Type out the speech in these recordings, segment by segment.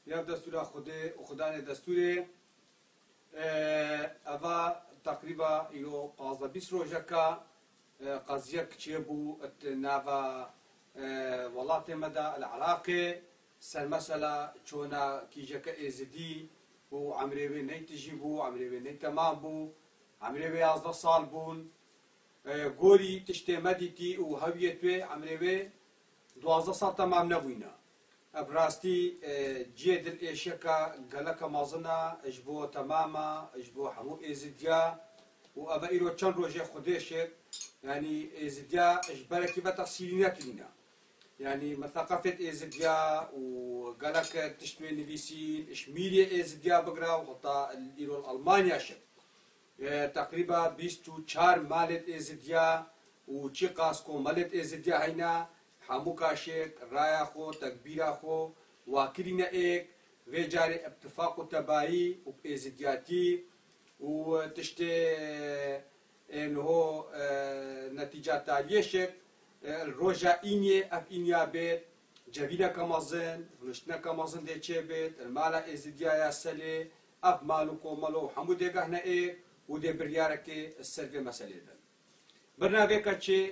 يا دستور خده وخداني دستوري أفا تقريبا إلو 15 روجكا قضية كتشيبو نافا والله مدى العراقي سالمسألة شونا كيجاكا إزدي وعمري بين نيتجيبو عمري بين نيتمامبو عمري بين 11 صال بون قولي تشتي مديتي وهويتوي عمري بين 12 صال تمام نبوينا براستي جيد الإيشيكا قالك مازنا اجبو تماما اجبو حمو إزديا وأبا إيرو تشان روجي خديشك يعني إزديا اجبالك بتفصيلنا كلنا يعني مثقافة إزديا وقالك تشتوي نفيسين إشميلية إزديا بقرا وحتى إيرو الألمانيا شك تقريبا 24 مالت إزديا وشي قاسكو مالت إزديا هينا حمو كاشيك رايا خو تكبيرا خو واكرينا إيك ويجاري اتفاق وتبايي وبإزدياتي وتشتي إنه نتيجة تاليشك الروجا إني أف إنيا بيت جبينا كمازن ونشتنا كمازن دي چه بيت المالا إزديا يا سلي أف مالو كومالو حمو ديگه هنا إيه ودي بريارك السلفي مسألة دن برنامج كتشي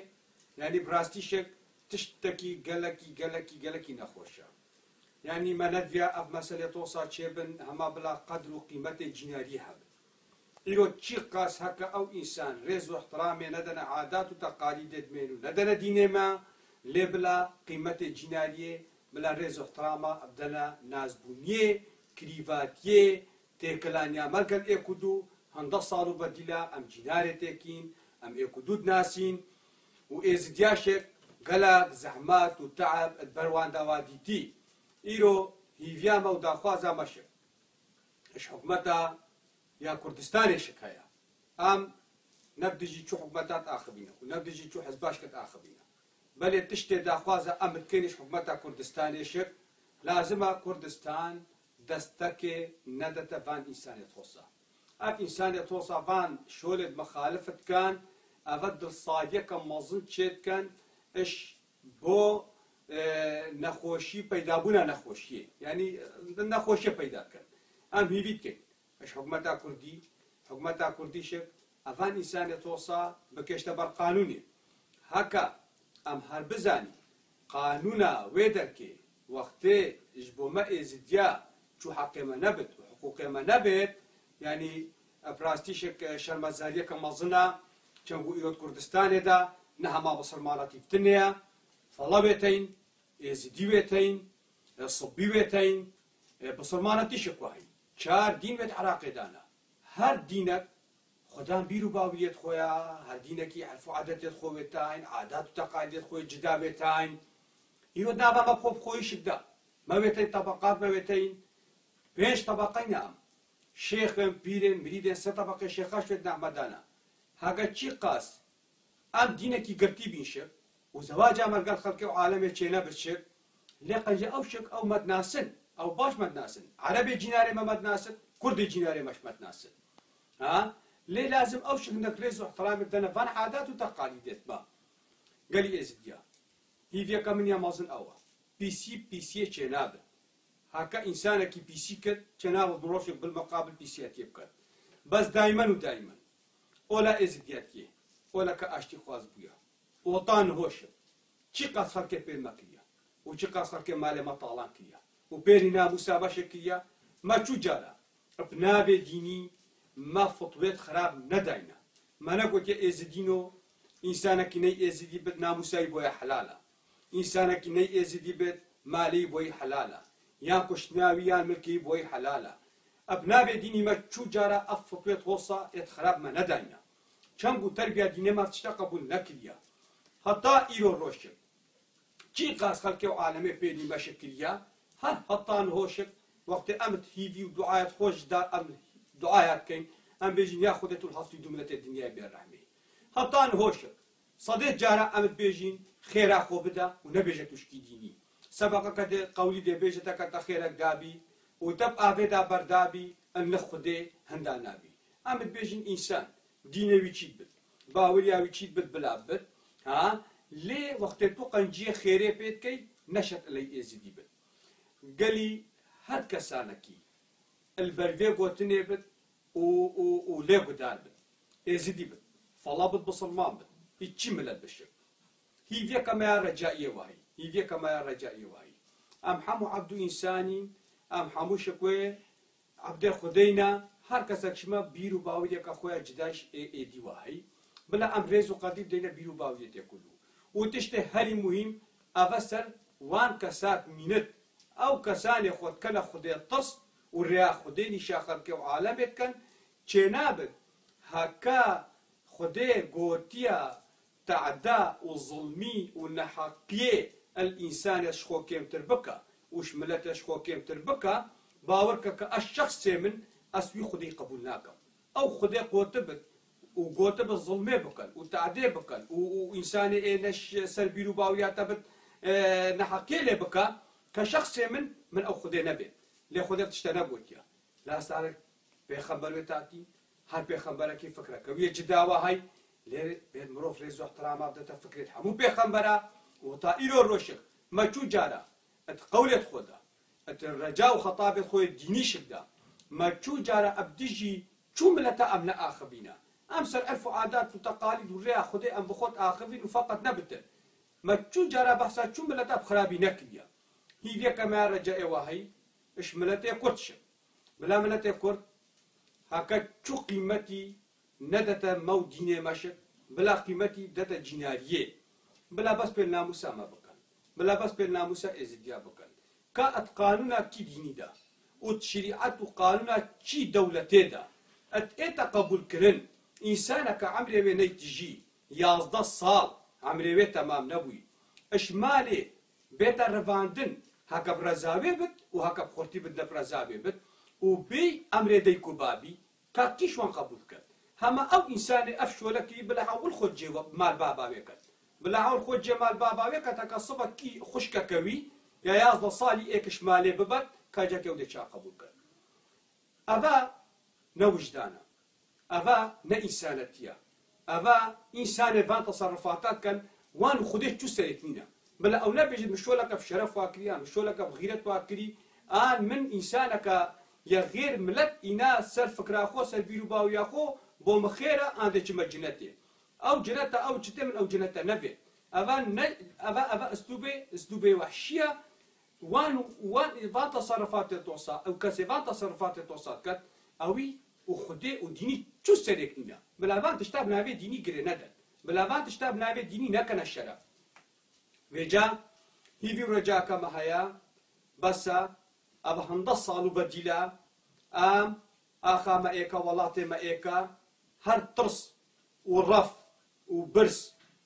يعني براستيشك تشتكي قالكي نخوشا يعني ما ندفع أف مسألة توصل شيبن هما بلا قدر وقيمة جناريها إيرو تشي قاس هكا أو إنسان رزق واحترامي ندنا عادات وتقاليد دمينو ندنا دينما لبلا قيمة جنارية بلا رزق واحتراما أبدنا ناس بنيه كريفاتيه تيكلانيا مالكن إيكودو هندا صاروا بديلا أم جناري تيكين أم إيكودود ناسين وإزدياشك قلق زحمات وتعب البروان دواديتي إيرو هيفياما وداخوازا مشك إيش حكمتها يا كردستان شكايا أم نبدجي شو حكومتات آخبينا ونبدجي شو حزباشكت آخبينا بل تشتي داخوازا أم تكينش حكومتها كردستان شك لازمها كردستان دستك ندت فان إنسان يتوصى أف إنسان يتوصى فان شولد مخالفة كان أفد الصادية كم مظن شيد كان إيش بو نخوشي بيدابونا نخوشي يعني نخوشي بيدا كان أم هيفيت كان إيش حكومتها كردي حكومتها كردي شك أفان إنسان يتوصى بكيش تبر قانوني هكا أم هربزاني قانونا ويدركي وقتي إجبو ما إزديا شو حقي ما نبت وحقوقي ما نبت يعني أفراستيشك شرمزارية كمظنا كنقول إيرود كردستان دا نها ما بصر مالاتي بتنيا فلابتين إزديوتين صبيوتين بصر مالاتي شكوهي شار دين بيت عراقي دانا هر دينك خدام بيرو باويت خويا هر دينك يعرفوا عادات خويتين عادات وتقاليد خوي جدابتين إيرود نابا ما بخوف خوي شدا ما بيتين طبقات ما بيتين بيش طبقين نعم شيخ بيرن مريدن ست طبقة شيخاش في نعم دانا هاگا چی قاس ام دینکی گرتی بینشک و زواج عمل قال خلق وعالم چینا بشک لقنجه او شک او مدناسن او باش مدناسن عربي جناري ما مدناسن كردي جناري مش مدناسن ها ليه لازم او شك نكرز واحترام بدنا فان عادات وتقاليد با قال لي ازديا هي فيا كمن يا مازن اوا بي سي چناب هكا انسانك بي سي كت چناب بروشك بالمقابل بي سي يبقى بس دائما ودائما ولا ازدياتيه ولا كاشتي خواز بويا وطان هوش چی قاس خلق بين مكيا وچی قاس خلق مال مطالان كيا وبيننا مسابشه كيا ما شو جرى بنابي ديني ما فطويت خراب نداينا ما نقول يا ازدينو انسانك ني ازدي بد ناموساي بويا حلالا انسانك ني ازدي بد مالي بوي حلالا يا كشناوي يا ملكي بوي حلالا ابنابي ديني ما شو جرى افطويت وصا يتخرب ما نداينا چنگو تربیه دینه ما تشتا قبول نکریا حتی ایرو روشک چی قاس خلق و عالمه پیلی مشکلیا حتی هوشک وقت امت هیوی و دعایت خوش دار ام دعایت کن ام بیجین یا خودتو الحفظی دومنت الدنیا بیر رحمی حتی هوشک صدیق جارا امت بیجین خیره خو بده و نبیجتوش کی دینی سبقه کده قولی ده بیجتا کتا خیره دابی و تب آفیدا بردابی ان نخوده هندانابی امت بیجین انسان دينوي تشيد بد باورياوي تشيد بد بلا بد ها ليه وقت تو قنجيه خيري بيت كي نشط لي ازدي بد قالي هەر کەسانێکی البەرێ گوتنێ بێت و لێ گودار بێت ئێزیدی بێت فەڵا بێت بسڵمان بێت هیچی ملەت بشر هیڤێکەمەیە ڕەجائیە وایی هیڤێکەمەیە ڕەجائیە وایی ئەم هەموو عەبد و ئینسانی ئەم هەموو شکوێ عەبدێ خودەینا هەر کەسێکشمە بیر و باوریەکە خۆیان جداش ئێدی وایی بلا ئەم ڕێز و قەدیر دەینە بیر و باوریەتێ کولو و تشتێ هەری مهم ئەڤە سەر وان کەسات مینت ئەو کەسانێ خۆتکە لە خودێ تەس و ڕێیا خودێنی شاخەڵکێ و عالەمێت کەن چێ نابێت هەکا خودێ گۆتیە تعدا و ظلمی و نەحەقیێ الئینسانێش خۆ کێمتر بکە وش ملەتەش خۆ کێمتر بکە باوەڕکە کە ئەش شەخصێ من ئەسوی خودی قبول ناکەم ئەو خودێ قۆتە بێت و گۆتە بە ظڵمێ بکەن و تعدێ بکەن و ئینسانی ئێنەش سەر بیر و باوریاتە بێت نەحەقیێ لێ بکە کە شەخصێ من ئەو خودێ نەبێت لێ خودێ تشتە نەگوتیە لاستارێک پێخەمبەر تاتی هەر پێخەمبەرەکی فکرەکەویە جداوە هەی لێرێ بێت مرۆڤ ڕێز و احتراما بدەتە فکرێت هەموو پێخەمبەرە و تا ئیرۆ ڕۆشک مەچوو جارە ئەت قەولێت خۆدا ئەت ڕەجا و خەتابێت خۆی دینیشکدا مەچوو جارە ئەبدیژی چوو ملەتە ئەم نە ئاخەبینە ئەم سەر ئەرف و عادات و تەقالید و ڕێیا خودێ ئەم بخۆت ئاخەبین و فەقەت نەبتن مەچوو جارە بەحسا چوو ملەتە بخرابی نەکردیە هیڤێکەمە ڕەجا ئێوە هەی اش ملەتێ کورتشە بلا ملەتێ کورت هەکە چوو قیمەتی ندەتە مەو دینێ مەشک بلا قیمەتی دەتە جیناریێ بلا بەس پێ ناموسا مە بکەن بلا بەس پێ ناموسا ئێزیدیا بکەن کە ئەت قانونا کی دینیدا و شریعەت و قانونا چی دەولەتێدا ئەت ئێتە قبولکردن ئینسانەکە عەمرێوێ نەیتیژی 11 ساڵ عەمرێوێ تەمام نەبووی ئەشمالێ بێتە ڕەواندن هەکە بڕەزاوێ بێت و هەکە بخۆرتی بدە بڕەزاوێ بێت و بێ ئەمرێ دەیک و بابی کاکیشوان قبول کرد هەمە ئەو ئینسانی ئەف شۆلەکی بلە هەوڵ خۆت جێوە مال باباوێکەت بلە هەوڵ خۆت جێ مال باباوێکە تەکە سبەکی خوشکەکەوی یا 11 ساڵی ئێکش مالێ ببەت کاجەکە و دێچا قبول کرد ئەڤە نەوجدانە ئەڤە نە ئینسانەتیە ئەڤە ئینسانێ ڤان تەسەڕفاتات کەن وان و خودێ چوو سەرێک نینە بلە ئەو نەبێژێت مشۆلەکە شەرەف واکریان مشۆلەکە غیرەت واکری ئان من ئینسانەکە یا غێر ملەت ئینا سەر فکراخۆ سەر بیر و باویاخۆ بۆ مخێرە ئان دەچمە جنەتێ ئەو جنەتە ئەو چتێ من ئەو جنەتە نەبێت ئەڤە ئەستوبێ وەحشیە وان تەسەڕفاتێ تۆسا ئەو کەسێ وان تەسەڕفاتێ تۆسات کرد ئەوی و خودێ و دینی چوو سەرێک نینە بلاوان تشتا بناوێ دینی گرێ نەدەن بلاوان تشتا بناوێ دینی نەکەنە شەرەف وێجا هیوی ڕێجاکەمە هەیە بەسە ئەوە هەندە ساڵ و بەدیلا ئام ئاخامە ئێکە وڵاتێمە ئێکە هەر ترس و ڕەف و برس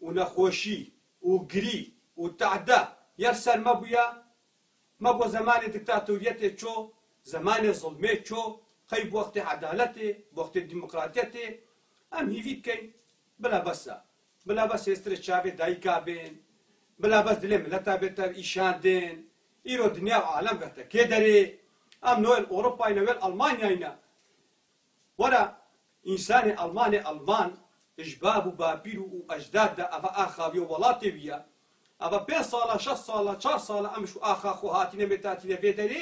و نەخۆشی و گری و تعدا یەر سەر مەبوویە مەبووە زەمانی دیکتاتۆریەتێ چۆ زەمانێ زڵمێ چۆ خەی بۆ وەختێ عەدالەتێ بۆ وەختێ دیموقراتیەتێ ئەم هیوی بکەین بلا بەسە بلا بەس هێسترە چاوێ دایکا بێن بلا بەس دلێ ملەتا بێتە ئیشان دێن ئیرۆ دنیا و عالەم بێتە کێ دەرێ ئەم نۆێل ئۆڕۆپای نەوێل ئەڵمانیایە وەرە ئینسانی ئەڵمانێ ئەڵمان ئژباب و باپیر و ئەجداددا ئەڤە ئاخاوی و وڵاتێ ویە ئەڤە 5 ساڵە 6 ساڵە 4 ساڵە ئەمش و ئاخاخۆ هاتینە بێتاتینە بێ دەرێ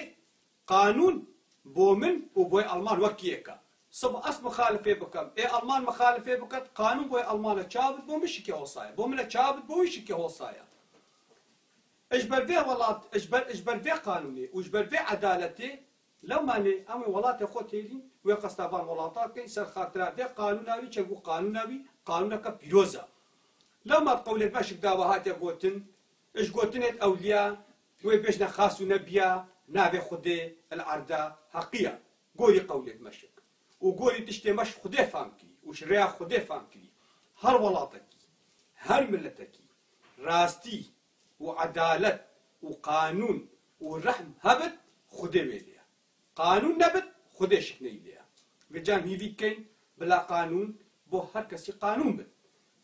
قانون بۆ من و بۆی ئەڵمان وەکیەکە سب ئەس مخالفێ بکەم ئێ ئەڵمان مخالفێ بکەت قانون بۆی ئەڵمانە چاوت بۆ مشکی هۆسایە بۆ منە چاوت بۆ ویشکی هۆسایە اجبر وڵات اجبر قانونی و اجبر عدالەتێ لەومانێ ئەمە وڵاتی خۆ تێلین وێ قەستابان وڵاتاکەین سەر خاترا بێ قانوناوی چەگو قانوناوی قانونەکە پیرۆزە لەومات قەولێت مەشک داوە هاتێ گۆتن اش گۆتنێت ئەولیا وێ بێژنە خاس و نەبیە ناوێ خودێ العەردا حەقیە گۆری قەولێت مەشک و گۆری تشتێ مەش خودێ فام کری وش ڕێیا خودێ فام کری هەر وڵاتێکی هەر ملەتێکی ڕاستی و عدالت و قانون و رحم هبت خودێ وێ لێە قانون نەبت خودێ شکنەی لێە وێجان هیوی بکەین بلا قانون بۆ هەر کەسی قانون بت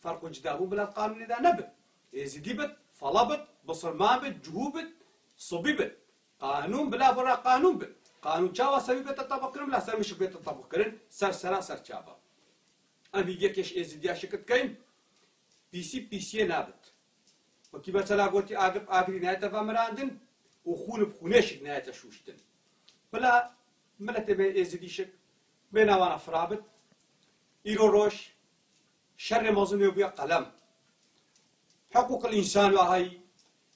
فەرق و جدابوون بلا قانونێدا نەبت ئێزیدی بت فەڵە بت بسڵمان بت جوهوو بت سوبی بت قانون بلا بڕا قانون بت قانون چاوە سەوی بێتە تەبەقکردن لا سەر مشک بێتە تەبەقکردن سەرسەرا سەر چاوە ئەم هیویەکێش ئێزیدیا شکت بکەین پیسیە نابت وەکی بەچەلا گۆتی ئاگری نایەتە ڤەمراندن و خون بخونێشک نایەتە شوشتن بلا ملت بين ازديشك بين وانا فرابط إيرو روش شر مظلم يبيع قلم حقوق الإنسان وهي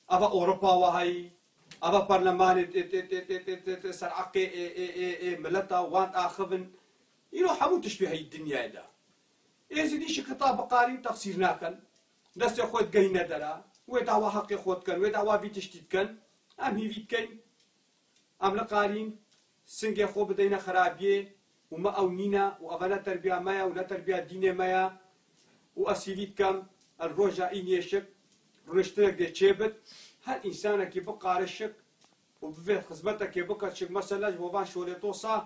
أبا أوروبا وهي أبا برلمان سرعقي ملتا وان آخذن إيرو حمو تشبه هاي الدنيا دا ازديش خطاب قارين تقصير ناكن دست خود جينا درا ودعوا حق خود كان ودعوا بيتشتيت كان أم هي فيت كان أم لقارين سنجي خو بدينا خرابيه وما أونينا وأغنى تربية مايا ولا تربية دينية مايا وأسيليت كم الرجاء إنيشك رنشتنك دي تشيبت هل إنسانك يبقى رشك وبفي خزمتك يبقى تشك مثلا جوابان شولي توصى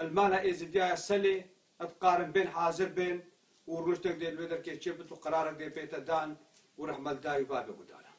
المال إزديا السلي أتقارن بين حاضر بين ورنشتنك دي الودر كي تشيبت وقرارك دي بيت دان ورحمة داي بابي قدانا